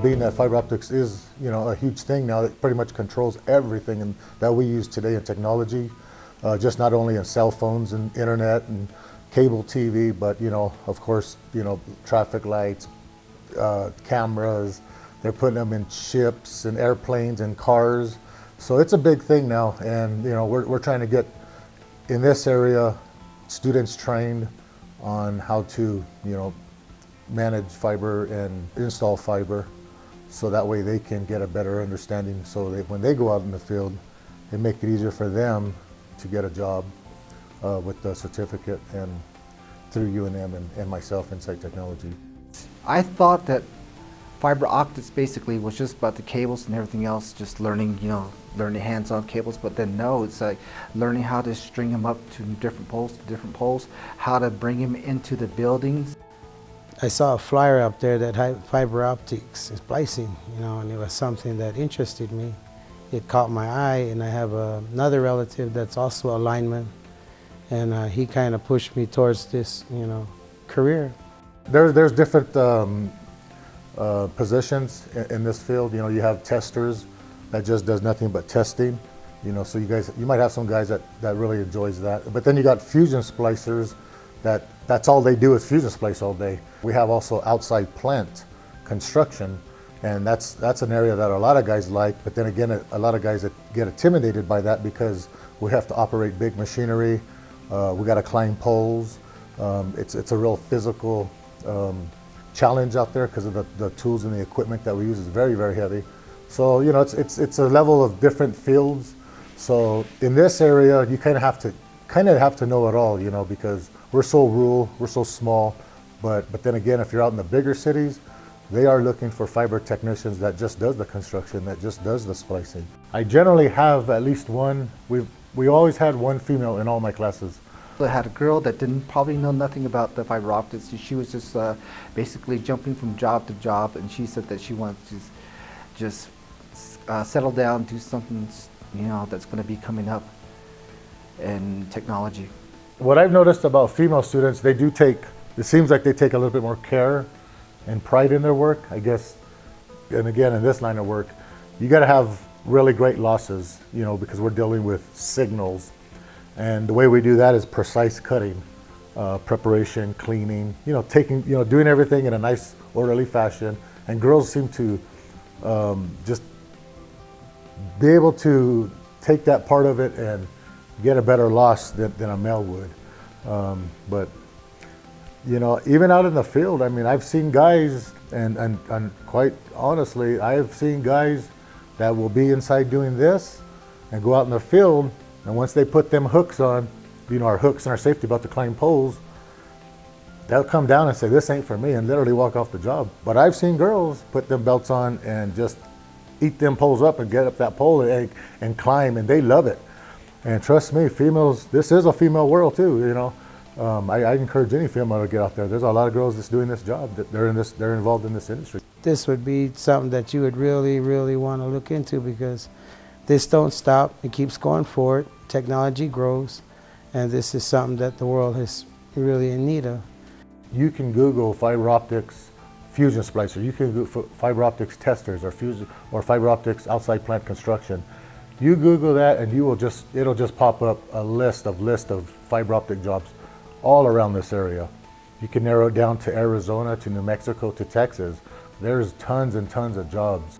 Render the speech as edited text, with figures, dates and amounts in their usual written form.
being that fiber optics is, a huge thing now that pretty much controls everything that we use today in technology, just not only in cell phones and internet and cable TV, but, of course, traffic lights, cameras. They're putting them in ships and airplanes and cars. So it's a big thing now, and we're trying to get in this area students trained on how to manage fiber and install fiber, so that way they can get a better understanding, so that when they go out in the field, it make it easier for them to get a job with the certificate and through UNM and myself, Insight Technology. I thought that fiber optics basically was just about the cables and everything else, just learning, learning hands-on cables, but then no, it's like learning how to string them up to different poles, how to bring them into the buildings. I saw a flyer up there that had fiber optics splicing, and it was something that interested me. It caught my eye, and I have another relative that's also a lineman, and he kind of pushed me towards this, career. There's different positions in this field. You have testers that just does nothing but testing. So you might have some guys that really enjoys that. But then you got fusion splicers that's all they do is fusion splice all day. We have also outside plant construction, and that's an area that a lot of guys like. But then again, a lot of guys that get intimidated by that because we have to operate big machinery. We got to climb poles. It's a real physical challenge out there because of the tools and the equipment that we use is very, very heavy. So it's a level of different fields. So in this area, you kind of have to know it all, because we're so rural, we're so small. But then again, if you're out in the bigger cities, they are looking for fiber technicians that just does the construction, that just does the splicing. I generally have at least one. We always had one female in all my classes. I had a girl that didn't probably know nothing about the fiber optics. She was just basically jumping from job to job, and she said that she wanted to just settle down, do something that's going to be coming up in technology. What I've noticed about female students, it seems like they take a little bit more care and pride in their work, I guess. And again, in this line of work, you got to have really great losses, because we're dealing with signals. And the way we do that is precise cutting, preparation, cleaning, doing everything in a nice, orderly fashion. And girls seem to just be able to take that part of it and get a better loss than a male would. But even out in the field, I've seen guys, and quite honestly, I've seen guys that will be inside doing this and go out in the field. And once they put them hooks on, our hooks and our safety belt to climb poles, they'll come down and say, "This ain't for me," and literally walk off the job. But I've seen girls put them belts on and just eat them poles up and get up that pole and climb, and they love it. And trust me, females, this is a female world too, I encourage any female to get out there. There's a lot of girls that's doing this job, they're involved in this industry. This would be something that you would really, really want to look into, because this don't stop. It keeps going forward. Technology grows, and this is something that the world is really in need of. You can Google fiber optics fusion splicer. You can Google fiber optics testers or fiber optics outside plant construction. You Google that, and it'll just pop up a list of fiber optic jobs all around this area. You can narrow it down to Arizona, to New Mexico, to Texas. There's tons and tons of jobs.